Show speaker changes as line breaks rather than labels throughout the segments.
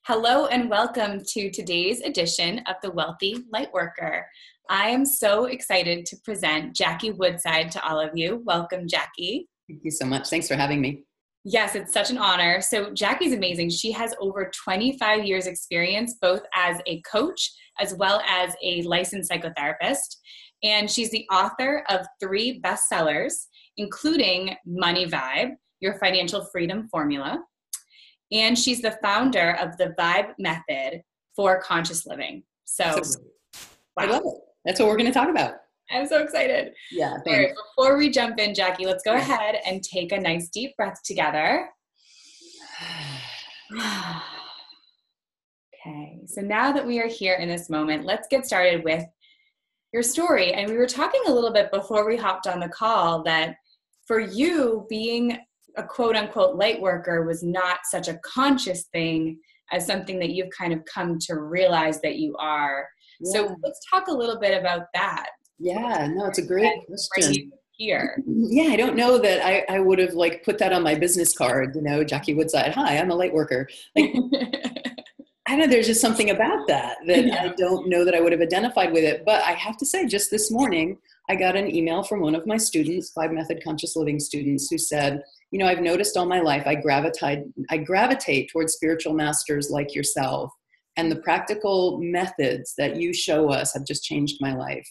Hello and welcome to today's edition of the Wealthy Lightworker. I am so excited to present Jackie Woodside to all of you. Welcome, Jackie.
Thank you so much. Thanks for having me.
Yes, it's such an honor. So Jackie's amazing. She has over 25 years experience, both as a coach as well as a licensed psychotherapist. And she's the author of 3 bestsellers, including Money Vibe, Your Financial Freedom Formula. And she's the founder of the Vibe Method for Conscious Living. So,
wow. I love it. That's what we're going to talk about.
I'm so excited.
Yeah,
thanks. All right, before we jump in, Jackie, let's go ahead and take a nice deep breath together. Okay, so now that we are here in this moment, let's get started with your story. And we were talking a little bit before we hopped on the call that for you, being a quote unquote light worker was not such a conscious thing as something that you've kind of come to realize that you are. Yeah. So let's talk a little bit about that.
Yeah, no, it's a great question.
Here.
Yeah, I don't know that I would have put that on my business card, Jackie Woodside. Hi, I'm a light worker. I know there's just something about that yeah. I don't know that I would have identified with it. But I have to say, just this morning, I got an email from one of my students, Vibe Method Conscious Living students, who said, I've noticed all my life I gravitate towards spiritual masters like yourself, and the practical methods that you show us have just changed my life.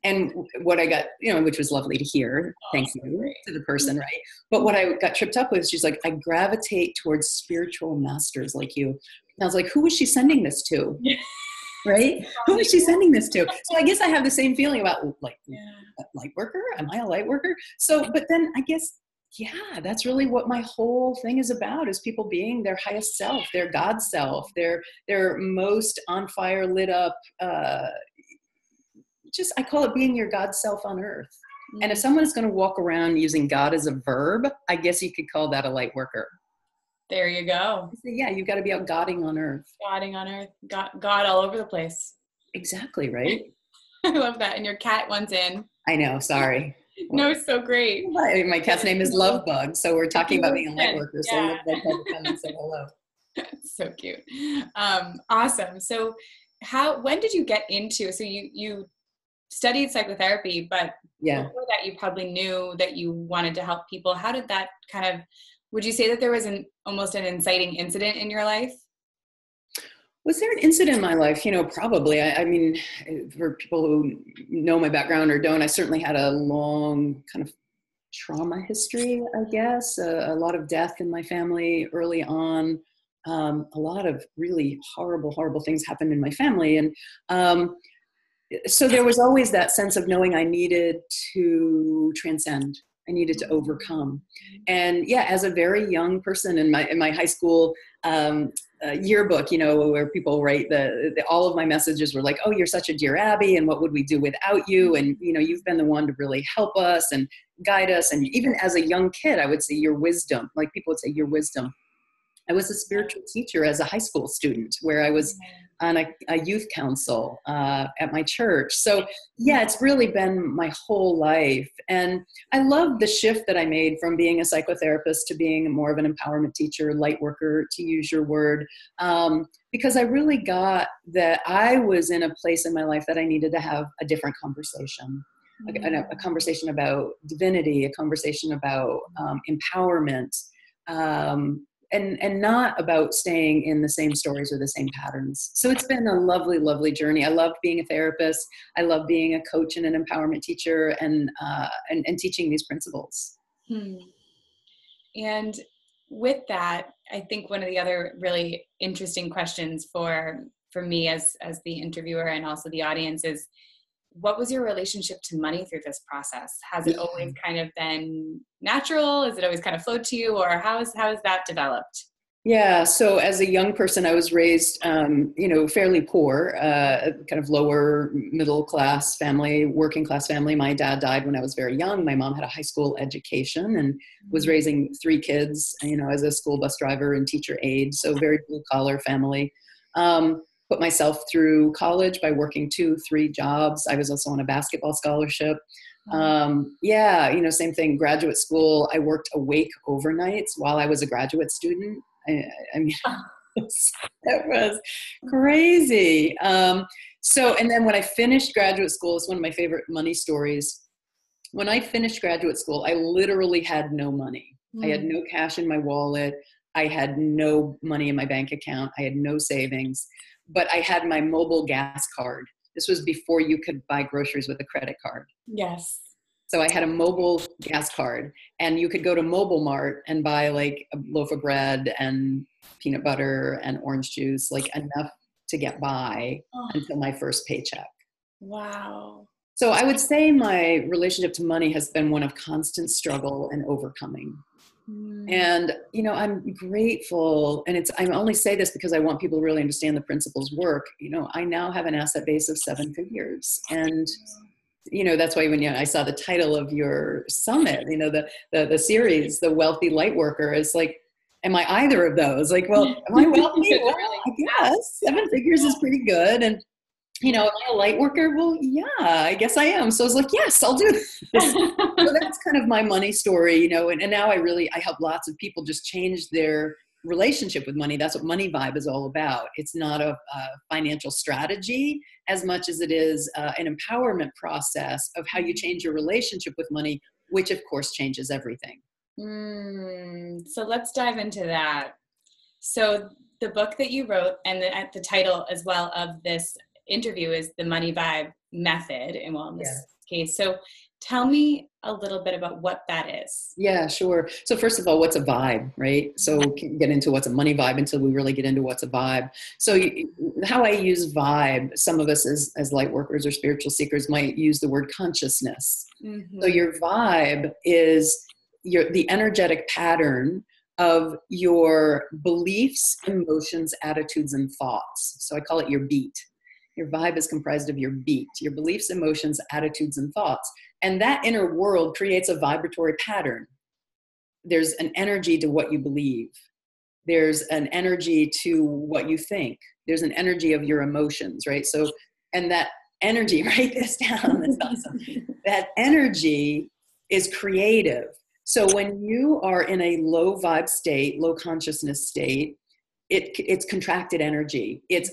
And what I got, which was lovely to hear, thank you to the person, right? But what I got tripped up with, she's like, I gravitate towards spiritual masters like you. And I was like, who was she sending this to? Right? Who is she sending this to? So I guess I have the same feeling about light worker. Am I a light worker? So, but then I guess, yeah, that's really what my whole thing is about, is people being their highest self, their God self, their most on fire, lit up, I call it being your God self on earth. Mm-hmm. And if someone is going to walk around using God as a verb, I guess you could call that a light worker.
There you go.
So yeah, you've got to be out Godding on earth.
Godding on earth. God all over the place.
Exactly, right?
I love that. And your cat went in.
I know, sorry.
No, it's so great.
My cat's name is Lovebug, so we're talking about being a light worker. So Lovebug had to come and say hello.
So cute. Awesome. So when did you get into, so you studied psychotherapy, but before that you probably knew that you wanted to help people. How did that would you say that there was almost an inciting incident in your life?
Was there an incident in my life? Probably. I mean, for people who know my background or don't, I certainly had a long kind of trauma history, I guess. A lot of death in my family early on. A lot of really horrible things happened in my family. And so there was always that sense of knowing I needed to transcend. I needed to overcome. And yeah, as a very young person in my high school yearbook, where people write all of my messages were like, oh, you're such a dear Abby, and what would we do without you? And, you've been the one to really help us and guide us. And even as a young kid, I would say your wisdom, people would say your wisdom. I was a spiritual teacher as a high school student, where I was on a youth council at my church. So yeah, it's really been my whole life. And I love the shift that I made from being a psychotherapist to being more of an empowerment teacher, light worker, to use your word, because I really got that I was in a place in my life that I needed to have a different conversation. A conversation about divinity, a conversation about empowerment, and not about staying in the same stories or the same patterns. So it's been a lovely, lovely journey. I love being a therapist. I love being a coach and an empowerment teacher and teaching these principles.
And with that, I think one of the other really interesting questions for me as the interviewer and also the audience is, what was your relationship to money through this process? Has it always kind of been natural? Has it always kind of flowed to you, or how has that developed?
Yeah. So as a young person, I was raised, fairly poor, kind of lower middle class family, working class family. My dad died when I was very young. My mom had a high school education and was raising 3 kids, as a school bus driver and teacher aide. So very blue collar family. Put myself through college by working 2-3 jobs. I was also on a basketball scholarship. Same thing. Graduate school, I worked awake overnights while I was a graduate student. I mean, That was crazy. And then when I finished graduate school, it's one of my favorite money stories. When I finished graduate school, I literally had no money. I had no cash in my wallet. I had no money in my bank account. I had no savings, but I had my mobile gas card. This was before you could buy groceries with a credit card.
Yes.
So I had a mobile gas card, and you could go to Mobile Mart and buy like a loaf of bread and peanut butter and orange juice, like enough to get by until my first paycheck.
Wow.
So I would say my relationship to money has been one of constant struggle and overcoming. And, I'm grateful. And I only say this because I want people to really understand the principles work. I now have an asset base of 7 figures. And, that's why when I saw the title of your summit, the series, The Wealthy Lightworker, is like, am I either of those? Like, well, am I wealthy? Well, I guess 7 figures is pretty good. And, am I a light worker? Well, yeah, I guess I am. So I was like, yes, I'll do this. So that's kind of my money story, and now I help lots of people just change their relationship with money. That's what Money Vibe is all about. It's not a financial strategy as much as it is an empowerment process of how you change your relationship with money, which of course changes everything.
So let's dive into that. So the book that you wrote and the title as well of this interview is the Money Vibe Method in this case. So tell me a little bit about what that is.
Yeah, sure. So first of all, what's a vibe, right? So we can get into what's a money vibe until we really get into what's a vibe. So how I use vibe, some of us as light workers or spiritual seekers might use the word consciousness. So your vibe is the energetic pattern of your beliefs, emotions, attitudes, and thoughts. So I call it your beat. Your vibe is comprised of your beat, your beliefs, emotions, attitudes, and thoughts. And that inner world creates a vibratory pattern. There's an energy to what you believe. There's an energy to what you think. There's an energy of your emotions, right? So, and that energy, write this down, that's awesome. That energy is creative. So when you are in a low vibe state, low consciousness state, it's contracted energy. It's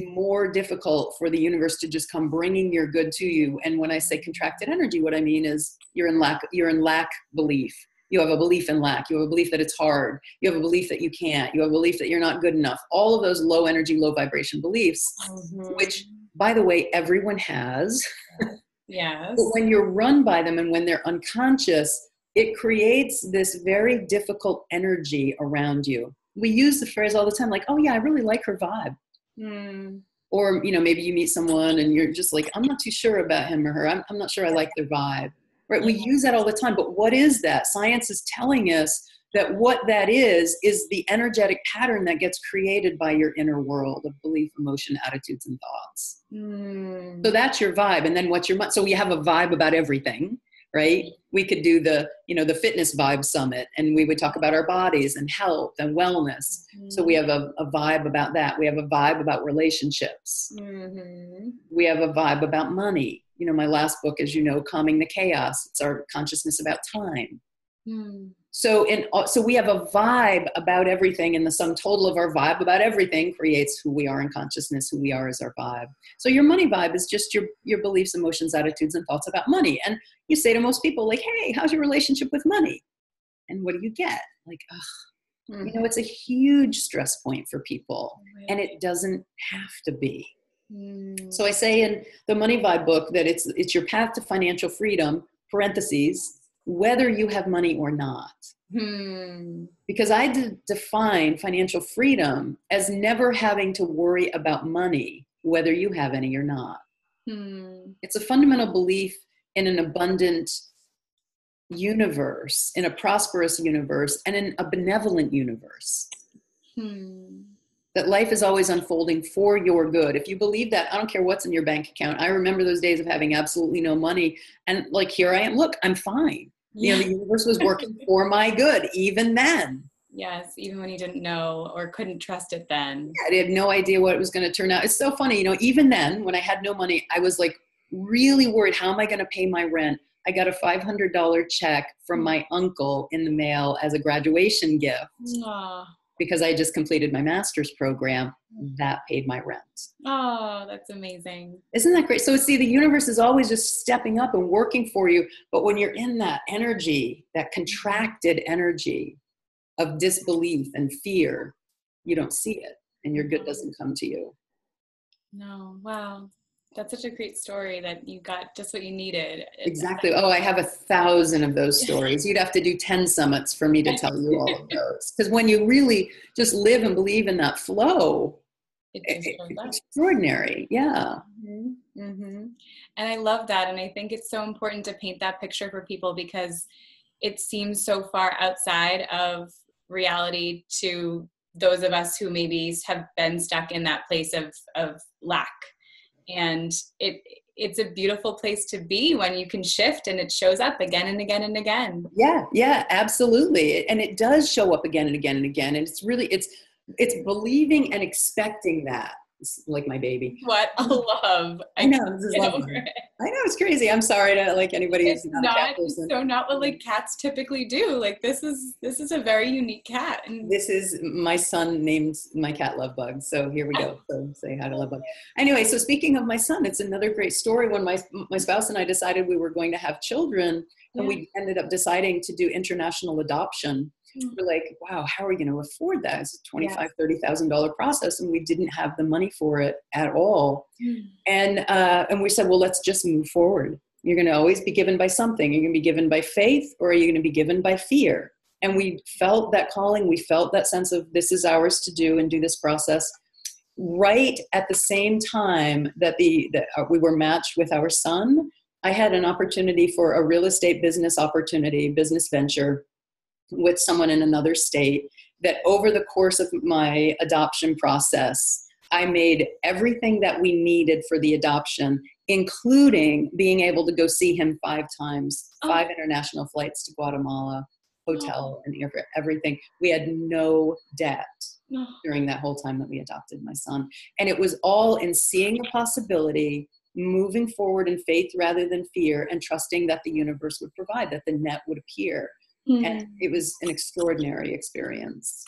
more difficult for the universe to just come bringing your good to you. And when I say contracted energy, what I mean is you're in lack belief. You have a belief in lack. You have a belief that it's hard. You have a belief that you can't. You have a belief that you're not good enough. All of those low energy, low vibration beliefs, which, by the way, everyone has.
Yes.
But when you're run by them and when they're unconscious, it creates this very difficult energy around you. We use the phrase all the time, like, oh yeah, I really like her vibe. Or, maybe you meet someone and you're just like, I'm not too sure about him or her. I'm not sure I like their vibe. Right? We use that all the time. But what is that? Science is telling us that what that is the energetic pattern that gets created by your inner world of belief, emotion, attitudes, and thoughts. So that's your vibe. And then so we have a vibe about everything. Right? We could do the fitness vibe summit, and we would talk about our bodies and health and wellness. So we have a vibe about that. We have a vibe about relationships. We have a vibe about money. My last book, as you know, Calming the Chaos. It's our consciousness about time. So we have a vibe about everything, and the sum total of our vibe about everything creates who we are in consciousness, who we are as our vibe. So your money vibe is just your beliefs, emotions, attitudes, and thoughts about money. And you say to most people, like, hey, how's your relationship with money? And what do you get? Like, it's a huge stress point for people, and it doesn't have to be. So I say in the Money Vibe book that it's your path to financial freedom, parentheses, whether you have money or not. Because I define financial freedom as never having to worry about money, whether you have any or not. It's a fundamental belief in an abundant universe, in a prosperous universe, and in a benevolent universe. That life is always unfolding for your good. If you believe that, I don't care what's in your bank account. I remember those days of having absolutely no money. And like, here I am. Look, I'm fine. The universe was working for my good, even then.
Yes, even when you didn't know or couldn't trust it then.
I had no idea what it was going to turn out. It's so funny, even then, when I had no money, I was like really worried, how am I going to pay my rent? I got a $500 check from my uncle in the mail as a graduation gift. because I just completed my master's program. That paid my rent.
Oh, that's amazing.
Isn't that great? So see, the universe is always just stepping up and working for you. But when you're in that energy, that contracted energy of disbelief and fear, you don't see it, and your good doesn't come to you.
No, wow. That's such a great story that you got just what you needed.
Exactly. Oh, I have 1,000 of those stories. You'd have to do 10 summits for me to tell you all of those. Because when you really just live and believe in that flow, it's extraordinary. Yeah.
Mm-hmm. Mm-hmm. And I love that. And I think it's so important to paint that picture for people because it seems so far outside of reality to those of us who maybe have been stuck in that place of lack. And it's a beautiful place to be when you can shift and it shows up again and again and again.
Yeah, absolutely. And it does show up again and again and again. And it's really, it's believing and expecting that. It's like my baby.
What a love.
I know, this is lovely. I know, it's crazy. I'm sorry to like anybody who's not a cat person.
So not what like cats typically do. Like this is a very unique cat. And
this is my son named my cat Lovebug. So here we go. So say hi to Lovebug. Anyway, so speaking of my son, it's another great story. When my spouse and I decided we were going to have children, and we ended up deciding to do international adoption. We're like, wow, how are we going to afford that? It's a $25,000, $30,000 process, and we didn't have the money for it at all. And we said, well, let's just move forward. You're going to always be given by something. You're going to be given by faith, or are you going to be given by fear? And we felt that calling. We felt that sense of this is ours to do and do this process. Right at the same time that we were matched with our son, I had an opportunity for a real estate business venture with someone in another state, that over the course of my adoption process, I made everything that we needed for the adoption, including being able to go see him 5 times, 5 international flights to Guatemala, hotel and everything. We had no debt during that whole time that we adopted my son. And it was all in seeing the possibility, moving forward in faith rather than fear, and trusting that the universe would provide, that the net would appear. And it was an extraordinary experience.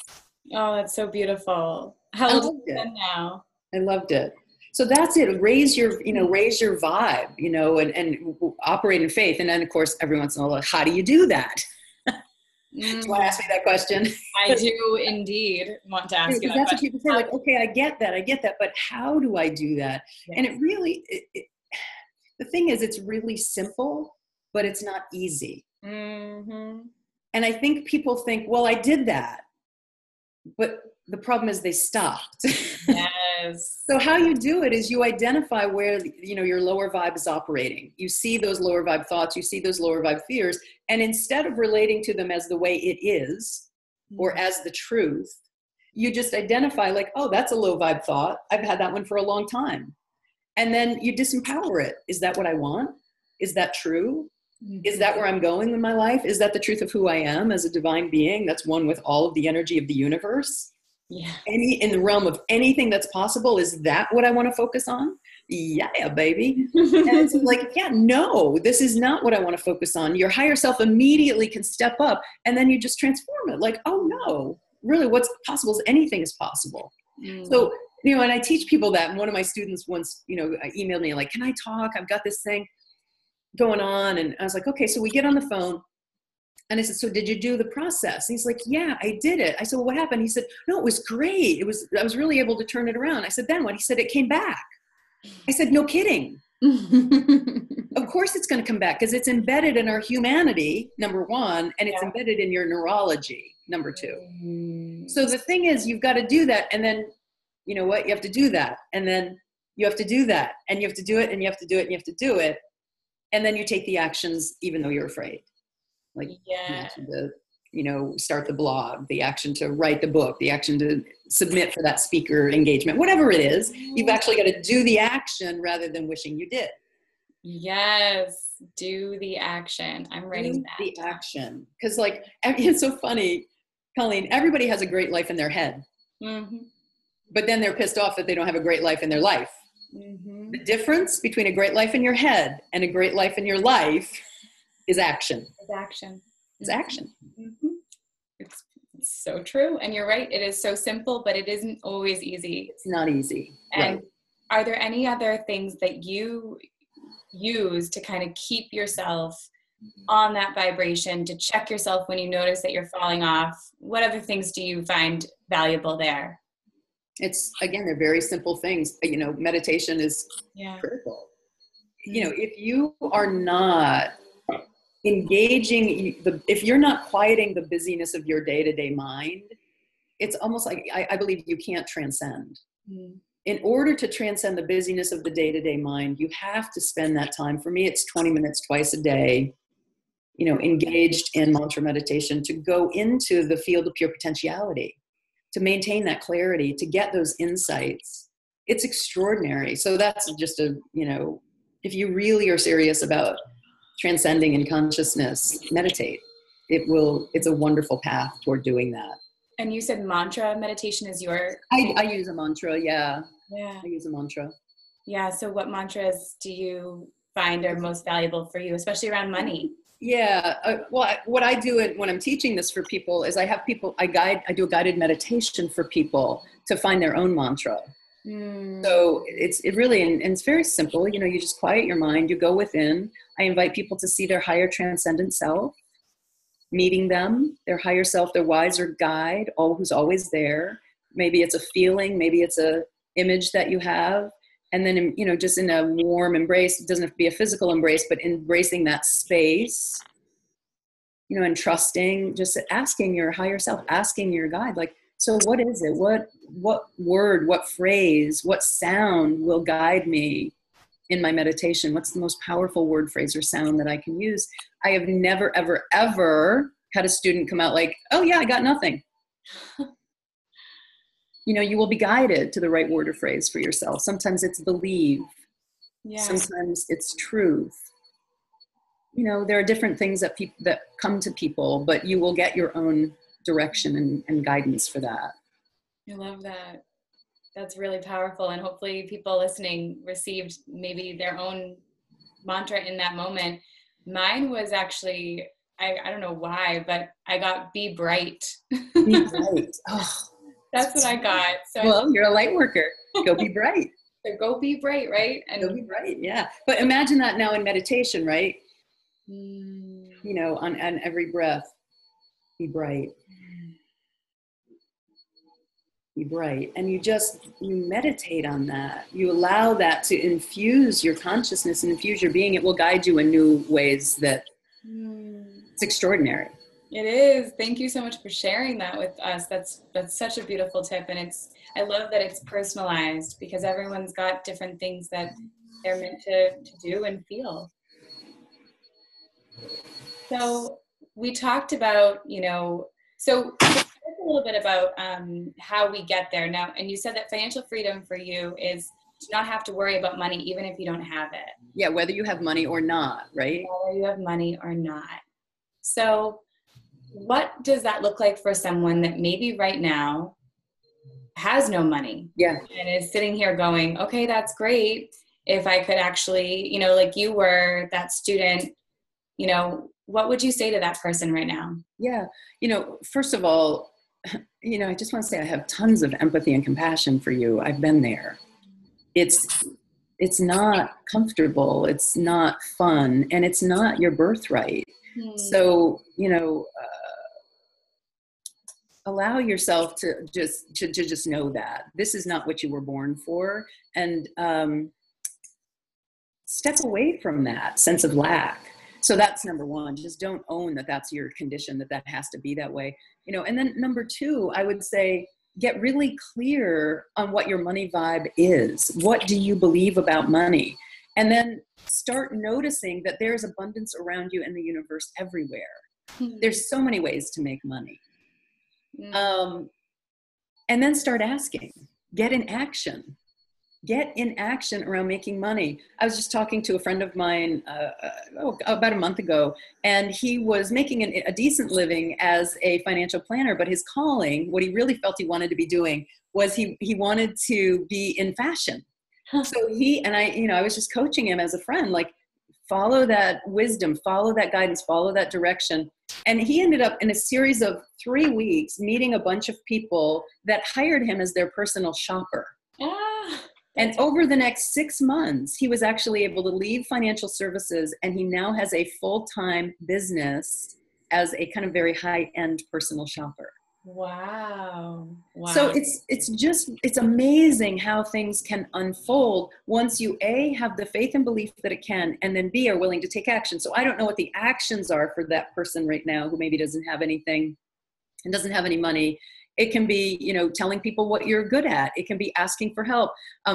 Oh, that's so beautiful. How old is it now?
I loved it. So that's it. Raise your vibe, and operate in faith. And then of course, every once in a while, how do you do that? Do you want to ask me that question?
I do indeed want to ask you that
that's
question.
What people say, like, okay, I get that, but how do I do that? And it really, the thing is, it's really simple, but it's not easy.
Mm-hmm.
And I think people think, well, I did that. But the problem is they stopped.
Yes.
So how you do it is you identify where, your lower vibe is operating. You see those lower vibe thoughts, you see those lower vibe fears. And instead of relating to them as the way it is, or as the truth, you just identify like, oh, that's a low vibe thought. I've had that one for a long time. And then you disempower it. Is that what I want? Is that true? Is that where I'm going in my life? Is that the truth of who I am as a divine being that's one with all of the energy of the universe?
Yeah.
In the realm of anything that's possible, is that what I want to focus on? Yeah, baby. And it's like, yeah, no, this is not what I want to focus on. Your higher self immediately can step up, and then you just transform it. Like, oh no, really what's possible is anything is possible. So, and I teach people that. And one of my students once, emailed me like, can I talk? I've got this thing going on. And I was like, okay, so we get on the phone. And I said, so did you do the process? And he's like, yeah, I did it. I said, well, what happened? He said, no, it was great. I was really able to turn it around. I said, then what? He said, it came back. I said, no kidding. Of course it's going to come back because it's embedded in our humanity, number one, and it's embedded in your neurology, number 2. So the thing is, you've got to do that. And then, you know what? You have to do that. And then you have to do that. And you have to do it. And you have to do it. And you have to do it. And then you take the actions, even though you're afraid. Like the action to, start the blog, the action to write the book, the action to submit for that speaker engagement, whatever it is, you've actually got to do the action rather than wishing you did.
Yes. Do the action. I'm writing that.
The action. Because it's so funny, Colleen, everybody has a great life in their head, but then they're pissed off that they don't have a great life in their life. The difference between a great life in your head and a great life in your life is action.
It's action.
It's action.
It's so true. And you're right. It is so simple, but it isn't always easy.
It's not easy.
And
right.
Are there any other things that you use to kind of keep yourself on that vibration, to check yourself when you notice that you're falling off? What other things do you find valuable there?
It's, again, they're very simple things. You know, meditation is critical. You know, if you are not engaging, if you're not quieting the busyness of your day-to-day mind, it's almost like, I believe you can't transcend. In order to transcend the busyness of the day-to-day mind, you have to spend that time. For me, it's 20 minutes twice a day, you know, engaged in mantra meditation, to go into the field of pure potentiality, to maintain that clarity, to get those insights. It's extraordinary. So that's just you know, if you really are serious about transcending in consciousness, meditate. It's a wonderful path toward doing that.
And you said mantra meditation is your...
I use a mantra, yeah.
Yeah.
I use a mantra.
Yeah, so what mantras do you find are most valuable for you, especially around money?
Yeah, what I do when I'm teaching this for people is I have people, I do a guided meditation for people to find their own mantra. So it really, and it's very simple. You know, you just quiet your mind, you go within. I invite people to see their higher transcendent self, meeting them, their higher self, their wiser guide, who's always there. Maybe it's a feeling, maybe it's a image that you have. And then, you know, just in a warm embrace, it doesn't have to be a physical embrace, but embracing that space, you know, and trusting, just asking your higher self, asking your guide, like, so what is it? What word, what phrase, what sound will guide me in my meditation? What's the most powerful word, phrase, or sound that I can use? I have never, ever, ever had a student come out like, oh yeah, I got nothing. You know, you will be guided to the right word or phrase for yourself. Sometimes it's believe. Yeah. Sometimes it's truth. You know, there are different things that come to people, but you will get your own direction and guidance for that.
I love that. That's really powerful. And hopefully people listening received maybe their own mantra in that moment. Mine was actually, I don't know why, but I got be bright.
Be bright. Oh.
That's what I got. So
well, you're a light worker. Go be bright.
So go be bright, right? And
go be bright, yeah. But imagine that now in meditation, right? You know, on every breath, be bright. Be bright. And you meditate on that. You allow that to infuse your consciousness and infuse your being. It will guide you in new ways that it's extraordinary.
It is. Thank you so much for sharing that with us. That's such a beautiful tip. And I love that it's personalized, because everyone's got different things that they're meant to do and feel. So we talked about, you know, so a little bit about how we get there now. And you said that financial freedom for you is to not have to worry about money, even if you don't have it.
Yeah, whether you have money or not, right?
Whether you have money or not. So what does that look like for someone that maybe right now has no money?
Yeah.
And is sitting here going, okay, that's great. If I could actually, you know, like you were that student, you know, what would you say to that person right now?
Yeah. You know, first of all, you know, I just want to say I have tons of empathy and compassion for you. I've been there. It's not comfortable. It's not fun. And it's not your birthright. So, you know, allow yourself to just know that this is not what you were born for, and step away from that sense of lack. So that's number one. Just don't own that that's your condition, that has to be that way, you know. And then number two, I would say, get really clear on what your money vibe is. What do you believe about money? And then start noticing that there's abundance around you in the universe everywhere. There's so many ways to make money. And then start asking. Get in action. Get in action around making money. I was just talking to a friend of mine about a month ago, and he was making a decent living as a financial planner, but his calling, what he really felt he wanted to be doing, was he wanted to be in fashion. So I was just coaching him as a friend, like, follow that wisdom, follow that guidance, follow that direction. And he ended up in a series of 3 weeks meeting a bunch of people that hired him as their personal shopper.
Ah,
and over the next 6 months, he was actually able to leave financial services, and he now has a full-time business as a kind of very high-end personal shopper.
wow. Wow.
So it's amazing how things can unfold once you A, have the faith and belief that it can, and then B, are willing to take action. So I don't know what the actions are for that person right now who maybe doesn't have anything and doesn't have any money. It can be, telling people what you're good at. It can be asking for help.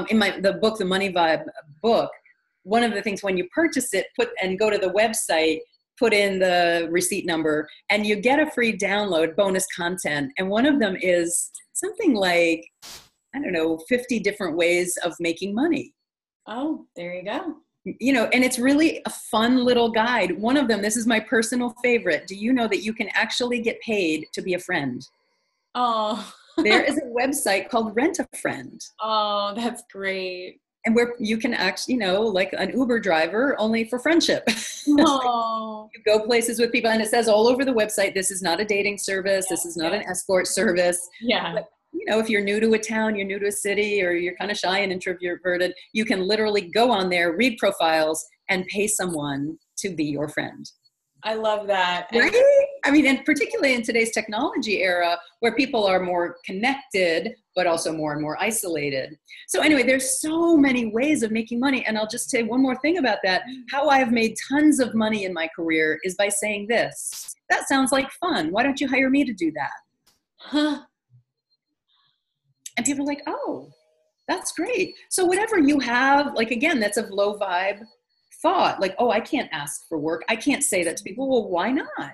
In the book, the Money Vibe book, one of the things when you purchase it, go to the website, put in the receipt number, and you get a free download, bonus content. And one of them is something like, 50 different ways of making money.
Oh, there you go.
And it's really a fun little guide. One of them, this is my personal favorite. Do you know that you can actually get paid to be a friend?
Oh.
There is a website called Rent a Friend.
Oh, that's great.
And where you can actually, like an Uber driver, only for friendship.
Oh.
You go places with people, and it says all over the website, this is not a dating service. This is not an escort service.
Yeah.
But, if you're new to a town, you're new to a city, or you're kind of shy and introverted, you can literally go on there, read profiles, and pay someone to be your friend.
I love that.
Right? And particularly in today's technology era where people are more connected, but also more and more isolated. So anyway, there's so many ways of making money. And I'll just say one more thing about that. How I've made tons of money in my career is by saying this: that sounds like fun. Why don't you hire me to do that?
Huh.
And people are like, oh, that's great. So whatever you have, again, that's a low vibe thought. Oh, I can't ask for work. I can't say that to people. Well, why not?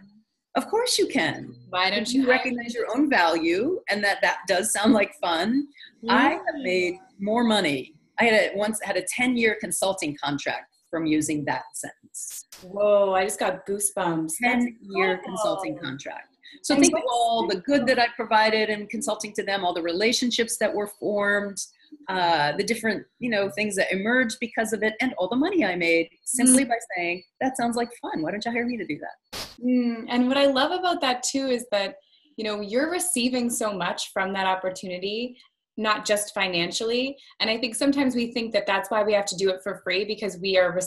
Of course you can.
Why don't you
recognize your own value, and that does sound like fun. Yeah. I have made more money. I once had a 10-year consulting contract from using that sentence.
Whoa, I just got goosebumps.
10-year consulting contract. So think of all the good that I provided in consulting to them, all the relationships that were formed, the different, things that emerged because of it, and all the money I made simply by saying, that sounds like fun. Why don't you hire me to do that?
And what I love about that too is that, you're receiving so much from that opportunity, not just financially. And I think sometimes we think that that's why we have to do it for free, because we're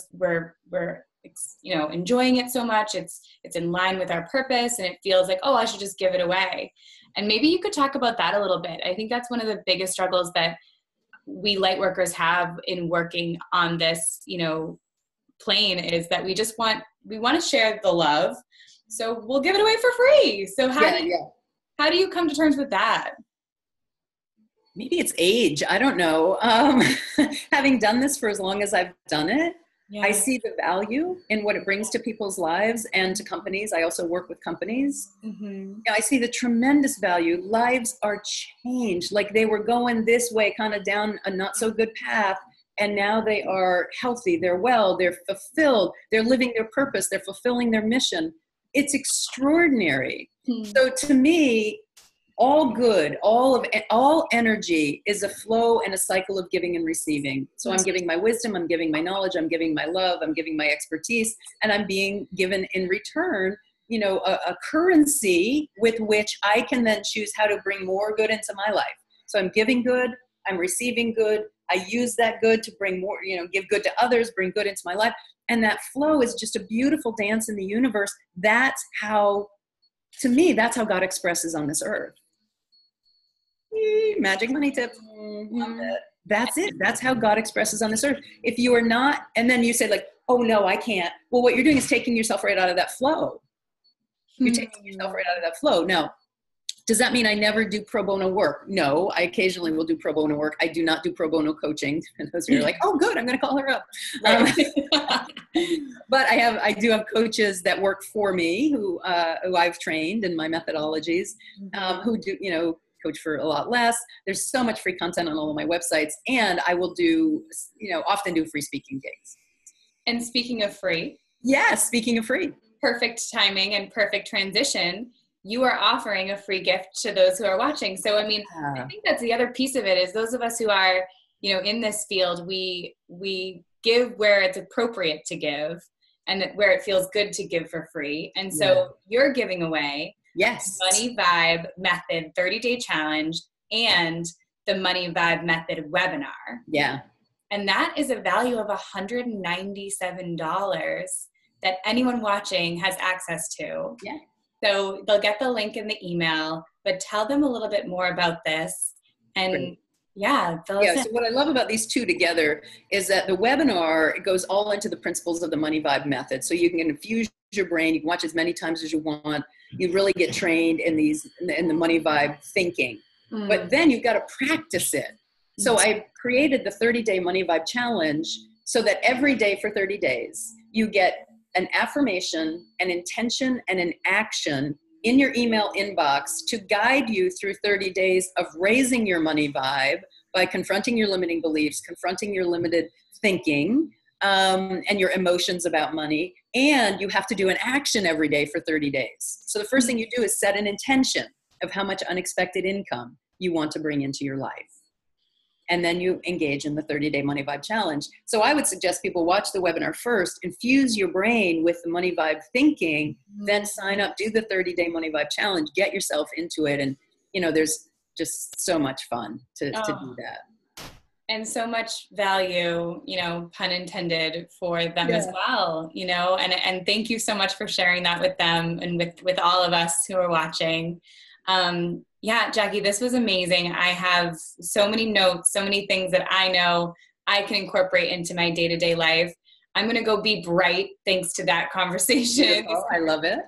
enjoying it so much. It's in line with our purpose, and it feels like, oh, I should just give it away. And maybe you could talk about that a little bit. I think that's one of the biggest struggles that we light workers have in working on this, plane, is that we want to share the love. So we'll give it away for free. So how do you come to terms with that?
Maybe it's age. I don't know. Having done this for as long as I've done it, I see the value in what it brings to people's lives and to companies. I also work with companies. Mm-hmm. I see the tremendous value. Lives are changed. They were going this way, kind of down a not so good path. And now they are healthy. They're well. They're fulfilled. They're living their purpose. They're fulfilling their mission. It's extraordinary. Mm-hmm. So to me, all good, all energy is a flow and a cycle of giving and receiving. So I'm giving my wisdom, I'm giving my knowledge, I'm giving my love, I'm giving my expertise, and I'm being given in return, a currency with which I can then choose how to bring more good into my life. So I'm giving good, I'm receiving good, I use that good to bring more, give good to others, bring good into my life. And that flow is just a beautiful dance in the universe. To me, that's how God expresses on this earth. Magic money tip. Mm-hmm. That's it. That's how God expresses on this earth. If you are not, and then you say oh no, I can't. Well, what you're doing is taking yourself right out of that flow. You're taking yourself right out of that flow. Now, does that mean I never do pro bono work? No, I occasionally will do pro bono work. I do not do pro bono coaching. And those are like, oh good, I'm going to call her up. But I do have coaches that work for me who I've trained in my methodologies, who do, coach for a lot less. There's so much free content on all of my websites, and I will do, often do free speaking gigs.
And speaking of free.
Yes, speaking of free.
Perfect timing and perfect transition. You are offering a free gift to those who are watching. So, I think that's the other piece of it, is those of us who are, in this field, we give where it's appropriate to give. and where it feels good to give for free. And so
Yeah.
you're giving away
Yes.
Money Vibe Method 30-day challenge and the Money Vibe Method webinar.
Yeah.
And that is a value of $197 that anyone watching has access to.
Yeah.
So they'll get the link in the email, but tell them a little bit more about this. And
Great.
yeah,
So what I love about these two together is that the webinar, it goes all into the principles of the Money Vibe method. So you can infuse your brain, you can watch as many times as you want. You really get trained in the Money Vibe thinking. But then you've got to practice it. So I created the 30-day Money Vibe challenge so that every day for 30 days, you get an affirmation, an intention, and an action in your email inbox to guide you through 30 days of raising your money vibe by confronting your limiting beliefs, confronting your limited thinking, and your emotions about money. And you have to do an action every day for 30 days. So the first thing you do is set an intention of how much unexpected income you want to bring into your life. And then you engage in the 30-day Money Vibe challenge. So I would suggest people watch the webinar first, infuse your brain with the Money Vibe thinking, then sign up, do the 30-day Money Vibe challenge, get yourself into it. And, there's just so much fun to do that.
And so much value, pun intended, for them as well, and thank you so much for sharing that with them and with all of us who are watching. Jackie, this was amazing. I have so many notes, so many things that I know I can incorporate into my day-to-day life. I'm going to go be bright thanks to that conversation.
Oh, I love it.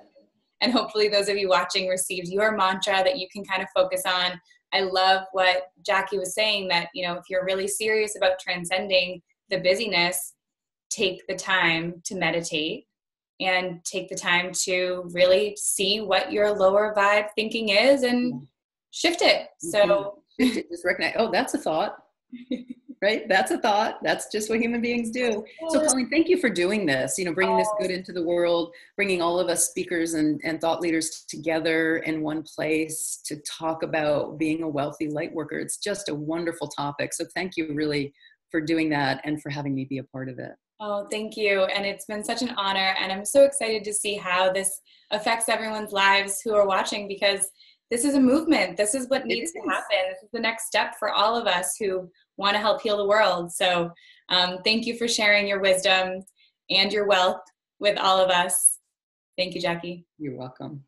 And hopefully those of you watching received your mantra that you can kind of focus on. I love what Jackie was saying, that, if you're really serious about transcending the busyness, take the time to meditate and take the time to really see what your lower vibe thinking is and shift it. So
just recognize, that's a thought, right? That's a thought. That's just what human beings do. So Colleen, thank you for doing this, bringing this good into the world, bringing all of us speakers and thought leaders together in one place to talk about being a wealthy light worker. It's just a wonderful topic. So thank you really for doing that and for having me be a part of it.
Oh, thank you. And it's been such an honor. And I'm so excited to see how this affects everyone's lives who are watching, because this is a movement. This is what needs to happen. This is the next step for all of us who want to help heal the world. So thank you for sharing your wisdom and your wealth with all of us. Thank you, Jackie.
You're welcome.